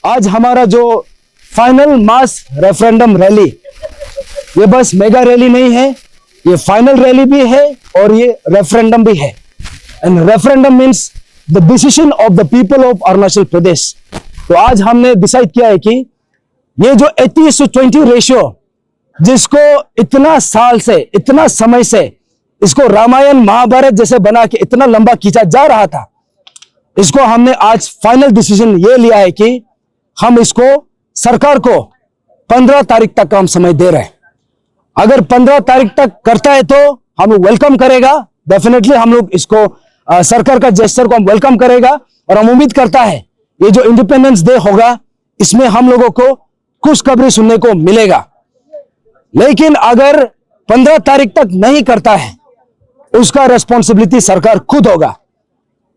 आज हमारा जो फाइनल मास रेफरेंडम रैली, ये बस मेगा रैली नहीं है, ये फाइनल रैली भी है और ये रेफरेंडम भी है। And referendum means the decision of the people of Arunachal Pradesh. तो आज हमने डिसाइड किया है कि ये जो 80:20 रेशियो, जिसको इतना साल से, इतना समय से इसको रामायण महाभारत जैसे बना के इतना लंबा खींचा जा रहा था, इसको हमने आज फाइनल डिसीजन ये लिया है कि हम इसको सरकार को 15 तारीख तक का हम समय दे रहे हैं। अगर 15 तारीख तक करता है तो हम वेलकम करेगा, डेफिनेटली हम लोग इसको सरकार का जेस्चर को हम वेलकम करेगा और हम उम्मीद करता है ये जो इंडिपेंडेंस डे होगा इसमें हम लोगों को खुशखबरी सुनने को मिलेगा। लेकिन अगर 15 तारीख तक नहीं करता है उसका रेस्पॉन्सिबिलिटी सरकार खुद होगा।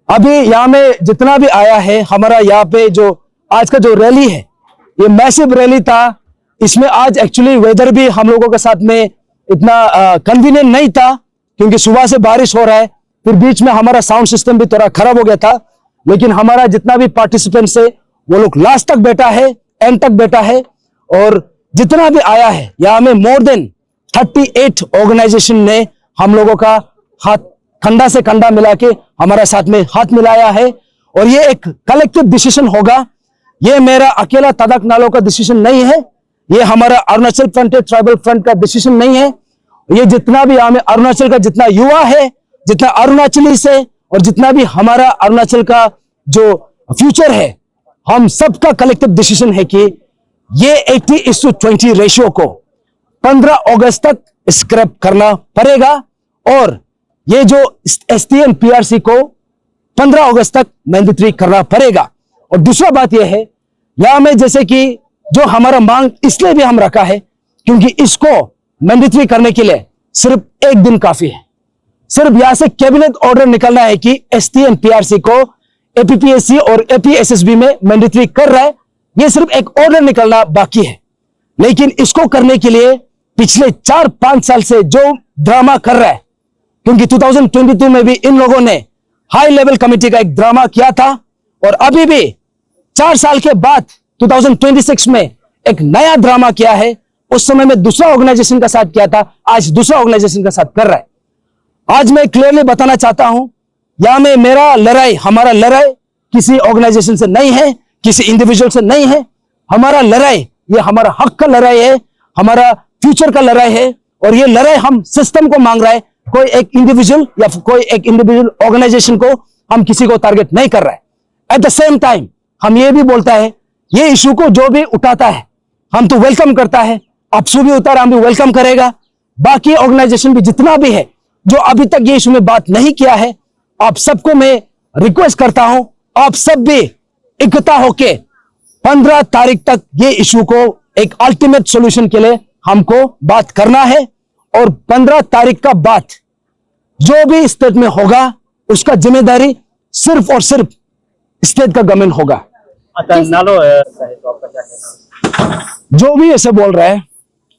अभी यहां में जितना भी आया है, हमारा यहाँ पे जो आज का जो रैली है ये मैसिव रैली था। इसमें आज एक्चुअली वेदर भी हम लोगों के साथ में इतना कन्वीनियंट नहीं था क्योंकि सुबह से बारिश हो रहा है, फिर बीच में हमारा साउंड सिस्टम भी थोड़ा खराब हो गया था। लेकिन हमारा जितना भी पार्टिसिपेंट्स है वो लोग लास्ट तक बैठा है, एंड तक बैठा है और जितना भी आया है यहाँ में मोर देन 38 ऑर्गेनाइजेशन ने हम लोगों का हाथ कंधा से कंधा मिला के हमारे साथ में हाथ मिलाया है और ये एक कलेक्टिव डिसीजन होगा। ये मेरा अकेला तदक नालो का डिसीजन नहीं है, ये हमारा अरुणाचल फ्रंट ट्राइबल फ्रंट का डिसीजन नहीं है। ये जितना भी हमें अरुणाचल का जितना युवा है, जितना अरुणाचली से और जितना भी हमारा अरुणाचल का जो फ्यूचर है, हम सबका कलेक्टिव डिसीजन है कि ये 80:20 रेशियो को 15 अगस्त तक स्क्रैप करना पड़ेगा और ये जो STM PRC को 15 अगस्त तक मैंडेटरी करना पड़ेगा। और दूसरा बात यह है, यहां में जैसे कि जो हमारा मांग इसलिए भी हम रखा है क्योंकि इसको मैंडेटरी करने के लिए सिर्फ एक दिन काफी है। सिर्फ यहां से कैबिनेट ऑर्डर निकलना है कि STM PRC को APPSC और APSSB में मैंडेटरी कर रहा है, ये सिर्फ एक ऑर्डर निकलना बाकी है। लेकिन इसको करने के लिए पिछले 4-5 साल से जो ड्रामा कर रहा है, क्योंकि 2022 में भी इन लोगों ने हाई लेवल कमेटी का एक ड्रामा किया था और अभी भी 4 साल के बाद 2026 में एक नया ड्रामा किया है। उस समय में दूसरा ऑर्गेनाइजेशन का साथ किया था, आज दूसरा ऑर्गेनाइजेशन का साथ कर रहा है। आज मैं क्लियरली बताना चाहता हूं, यहां में मेरा लड़ाई, हमारा लड़ाई किसी ऑर्गेनाइजेशन से नहीं है, किसी इंडिविजुअल से नहीं है। हमारा लड़ाई ये हमारा हक का लड़ाई है, हमारा फ्यूचर का लड़ाई है और ये लड़ाई हम सिस्टम को मांग रहा है। कोई एक इंडिविजुअल या कोई एक इंडिविजुअल ऑर्गेनाइजेशन को हम किसी को टारगेट नहीं कर रहा है। एट द सेम टाइम हम ये भी बोलता है, ये इशू को जो भी उठाता है हम तो वेलकम करता है। अपसू भी उतारा हम भी वेलकम करेगा। बाकी ऑर्गेनाइजेशन भी जितना भी है जो अभी तक ये इशू में बात नहीं किया है, आप सबको मैं रिक्वेस्ट करता हूं, आप सब भी इकट्ठा होके 15 तारीख तक ये इशू को एक अल्टीमेट सॉल्यूशन के लिए हमको बात करना है और 15 तारीख का बाद जो भी स्टेट में होगा उसका जिम्मेदारी सिर्फ और सिर्फ स्टेट का गवर्नमेंट होगा। नालो तो आपका क्या कहना? जो भी ऐसे बोल रहा है,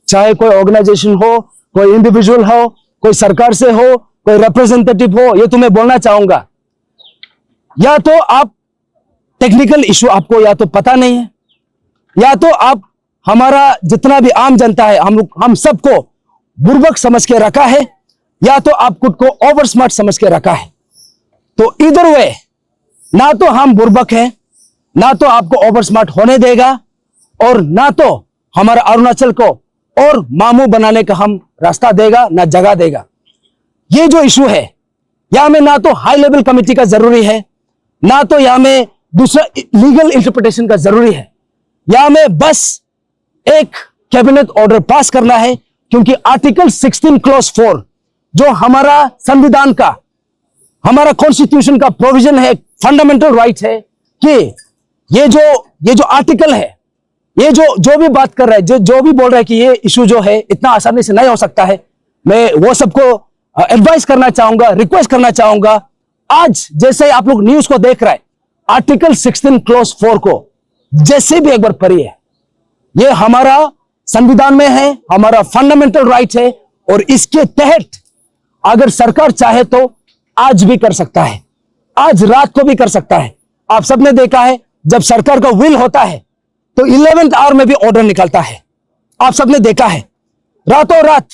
चाहे कोई ऑर्गेनाइजेशन हो, कोई इंडिविजुअल हो, कोई सरकार से हो, कोई रिप्रेजेंटेटिव हो, ये तो मैं बोलना चाहूंगा, या तो आप टेक्निकल इशू आपको या तो पता नहीं है, या तो आप हमारा जितना भी आम जनता है हम सबको बुर्बक समझ के रखा है, या तो आप खुद को ओवर स्मार्ट समझ के रखा है। तो इधर वे ना तो हम बुर्बक हैं, ना तो आपको ओवर स्मार्ट होने देगा और ना तो हमारा अरुणाचल को और मामू बनाने का हम रास्ता देगा, ना जगह देगा। ये जो इशू है यहां में ना तो हाई लेवल कमेटी का जरूरी है, ना तो यहां में दूसरा लीगल इंटरप्रिटेशन का जरूरी है। यहां में बस एक कैबिनेट ऑर्डर पास करना है क्योंकि आर्टिकल 16 क्लॉज 4 जो हमारा संविधान का, हमारा कॉन्स्टिट्यूशन का प्रोविजन है, फंडामेंटल राइट है कि ये जो आर्टिकल है, ये जो भी बात कर रहा है, जो भी बोल रहा है कि ये इशू जो है इतना आसानी से नहीं हो सकता है, मैं वो सबको एडवाइस करना चाहूंगा, रिक्वेस्ट करना चाहूंगा। आज जैसे आप लोग न्यूज को देख रहे हैं, आर्टिकल 16 क्लॉज 4 को जैसे भी एक बार पढ़िए, ये हमारा संविधान में है, हमारा फंडामेंटल राइट है और इसके तहत अगर सरकार चाहे तो आज भी कर सकता है, आज रात को भी कर सकता है। आप सबने देखा है जब सरकार का विल होता है तो 11th आवर में भी ऑर्डर निकलता है। आप सबने देखा है, रातों रात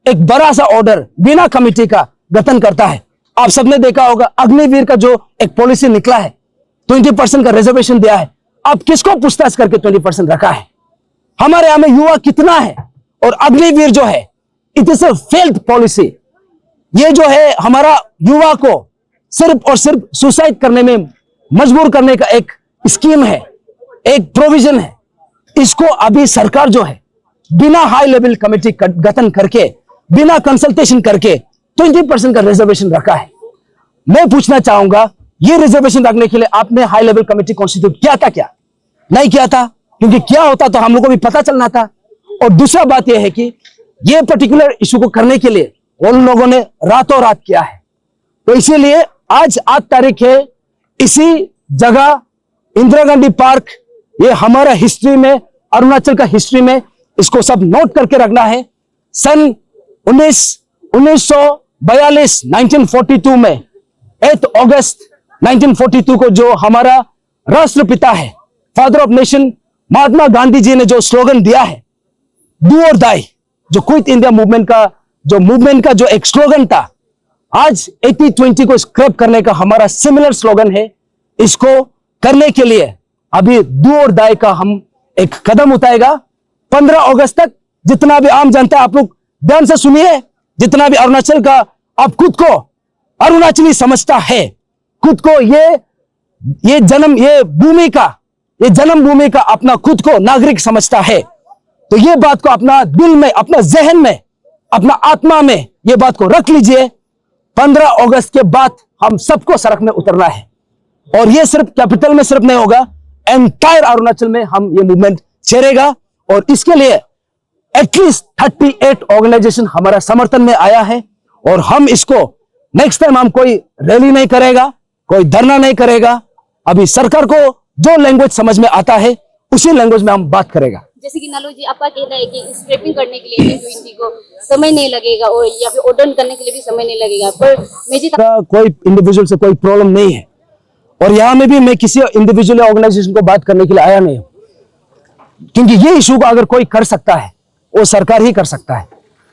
एक बड़ा सा ऑर्डर बिना कमेटी का गठन करता है। आप सबने देखा होगा अग्निवीर का जो एक पॉलिसी निकला है, 20% का रिजर्वेशन दिया है। आप किसको पूछताछ करके 20% रखा है? हमारे यहां में युवा कितना है? और अग्निवीर जो है, it is a failed policy. ये जो है हमारा युवा को सिर्फ और सिर्फ सुसाइड करने में मजबूर करने का एक स्कीम है, एक प्रोविजन है। इसको अभी सरकार जो है बिना हाई लेवल कमेटी गठन करके, बिना कंसल्टेशन करके 20% का रिजर्वेशन रखा है। मैं पूछना चाहूंगा, ये रिजर्वेशन रखने के लिए आपने हाई लेवल कमेटी कॉन्स्टिट्यूट किया था क्या? नहीं किया था, क्योंकि क्या होता तो हम लोगों को भी पता चलना था। और दूसरा बात यह है कि ये पर्टिकुलर इशू को करने के लिए उन लोगों ने रातों रात किया है। तो इसीलिए आज 8 तारीख है, इसी जगह इंदिरा गांधी पार्क, ये हमारा हिस्ट्री में, अरुणाचल का हिस्ट्री में, इसको सब नोट करके रखना है। सन 1942 1942 में 8 अगस्त 1942 को जो हमारा राष्ट्रपिता है, father of nation Mahatma Gandhi ji ने जो स्लोगन दिया है, डू और डाई, जो क्विट इंडिया मूवमेंट का जो एक स्लोगन था, आज 80-20 को स्क्रैप करने का हमारा सिमिलर स्लोगन है। इसको करने के लिए अभी डू और डाई का हम एक कदम उठाएगा। 15 अगस्त तक जितना भी आम जनता, आप लोग ध्यान से सुनिए, जितना भी अरुणाचल का आप खुद को अरुणाचली समझता है, खुद को ये जन्मभूमि का अपना खुद को नागरिक समझता है, तो ये बात को अपना दिल में, अपना जहन में, अपना आत्मा में ये बात को रख लीजिए। 15 अगस्त के बाद हम सबको सड़क में उतरना है। और ये सिर्फ कैपिटल में सिर्फ नहीं होगा, एंटायर अरुणाचल में हम ये मूवमेंट छेड़ेगा। और इसके लिए एटलीस्ट 38 ऑर्गेनाइजेशन हमारा समर्थन में आया है। और हम इसको नेक्स्ट टाइम हम कोई रैली नहीं करेगा, कोई धरना नहीं करेगा। अभी सरकार को जो लैंग्वेज समझ में आता है उसी लैंग्वेज में हम बात करेगा। जैसे कि नालो जी, आपका कहना है कि स्क्रैपिंग करने के लिए G20 को समय नहीं लगेगा और या फिर ऑर्डर करने के लिए भी समय नहीं लगेगा, पर कोई इंडिविजुअल से कोई प्रॉब्लम नहीं है। और यहां में भी मैं किसी इंडिविजुअल ऑर्गेनाइजेशन को बात करने के लिए आया नहीं हूं, क्योंकि ये इशू को अगर कोई कर सकता है वो सरकार ही कर सकता है।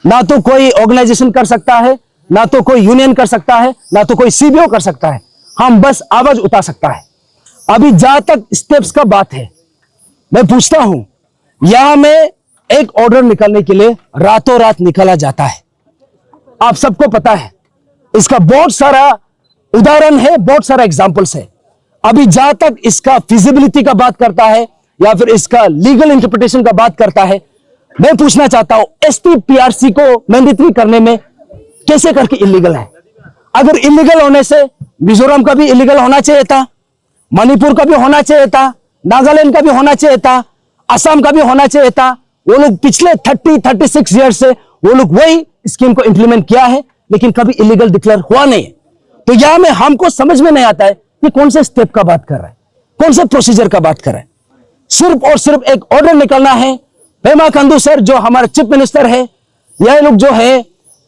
ना तो कोई ऑर्गेनाइजेशन कर सकता है, ना तो कोई यूनियन कर सकता है, ना तो कोई सीबीओ कर सकता है। हम बस आवाज उठा सकता है। अभी जहां तक स्टेप्स का बात है, मैं पूछता हूं, यहां में एक ऑर्डर निकालने के लिए रातों रात निकाला जाता है। आप सबको पता है, इसका बहुत सारा उदाहरण है, बहुत सारा एग्जांपल्स है। अभी जहां तक इसका फिजिबिलिटी का बात करता है या फिर इसका लीगल इंटरप्रिटेशन का बात करता है, मैं पूछना चाहता हूं, STPRC को मैंडेटरी करने में कैसे करके इलीगल है? अगर इलीगल होने से मिजोरम का भी इलीगल होना चाहिए था, मणिपुर का भी होना चाहिए था, नागालैंड का भी होना चाहिए था, असम का भी होना चाहिए था। वो लोग पिछले 36 ईयर्स से वो लोग वही स्कीम को इंप्लीमेंट किया है, लेकिन कभी इलीगल डिक्लेयर हुआ नहीं है। तो यहां में हमको समझ में नहीं आता है कि कौन से स्टेप का बात कर रहा है, कौन से प्रोसीजर का बात कर रहा है। सिर्फ और सिर्फ एक ऑर्डर निकलना है। पेमा खांडू सर जो हमारे चीफ मिनिस्टर है, यह लोग जो है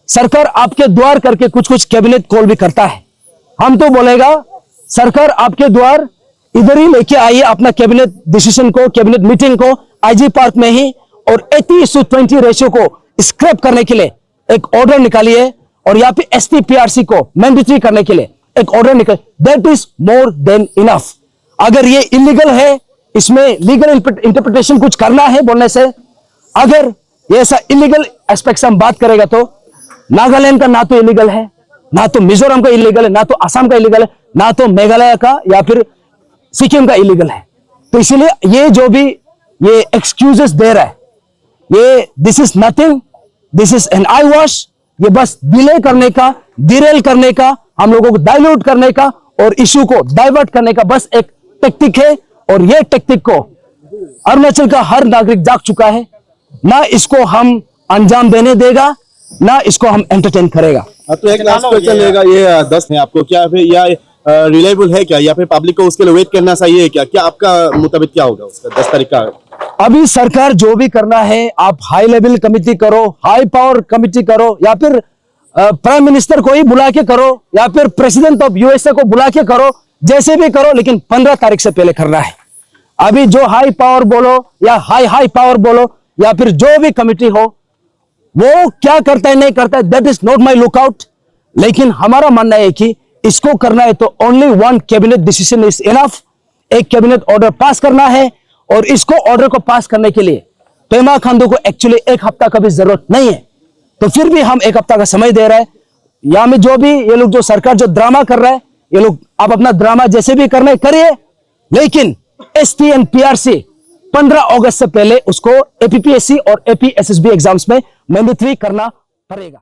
सरकार आपके द्वार करके कुछ कुछ कैबिनेट कॉल भी करता है। हम तो बोलेगा सरकार आपके द्वार इधर ही लेके आइए अपना कैबिनेट डिसीजन को, कैबिनेट मीटिंग को IG पार्क में ही, और 80:20 रेशियो को स्क्रैप करने के लिए एक ऑर्डर निकालिए। और यहाँ पे STPRC को मैंडेटरी करने के लिए एक ऑर्डर निकल, that is more than enough. अगर ये इलीगल है, इसमें लीगल इंटरप्रिटेशन कुछ करना है बोलने से, अगर ये ऐसा इलीगल एस्पेक्ट हम बात करेगा तो नागालैंड का ना तो इलीगल है, ना तो मिजोरम का इलीगल है, ना तो असम का इलीगल है, ना तो मेघालय का या फिर सिक्किम का इलीगल है। तो इसीलिए ये जो भी ये एक्सक्यूजेस दे रहा है, ये this is nothing, this is an I wash. ये बस डिले करने का, डिरेल करने का, हम लोगों को डाइल्यूट करने का और इशू को डाइवर्ट करने का बस एक टेक्निक है। और ये टेक्निक को अरुणाचल का हर नागरिक जाग चुका है। ना इसको हम अंजाम देने देगा, ना इसको हम एंटरटेन करेगा। तो एक लास्ट क्वेश्चन रहेगा, ये 10 है आपको क्या फिर या रिलायबल है क्या, या फिर पब्लिक को उसके लिए वेट करना चाहिए क्या? क्या आपका मुताबिक क्या होगा उसका 10 तारीख का? अभी सरकार जो भी करना है, आप हाई लेवल कमिटी करो, हाई पावर कमिटी करो, या फिर प्राइम मिनिस्टर को ही बुला के करो, या फिर प्रेसिडेंट ऑफ USA को बुला के करो, जैसे भी करो, लेकिन 15 तारीख से पहले करना है। अभी जो हाई पावर बोलो या हाई पावर बोलो या फिर जो भी कमिटी हो, वो क्या करता है नहीं करता है, that is not my lookout. लेकिन हमारा मानना है कि इसको करना है तो only one cabinet decision is enough. एक कैबिनेट ऑर्डर पास करना है और इसको ऑर्डर को पास करने के लिए पेमा खांडू को एक्चुअली एक हफ्ता का भी जरूरत नहीं है। तो फिर भी हम एक हफ्ता का समय दे रहे हैं। यहाँ में जो भी ये लोग जो सरकार जो ड्रामा कर रहा है, ये लोग आप अपना ड्रामा जैसे भी करना है करिए, लेकिन एसटी एंड पीआरसी 15 अगस्त से पहले उसको एपीपीएससी और एपीएसएसबी एग्जाम्स में मैंडेटरी करना पड़ेगा।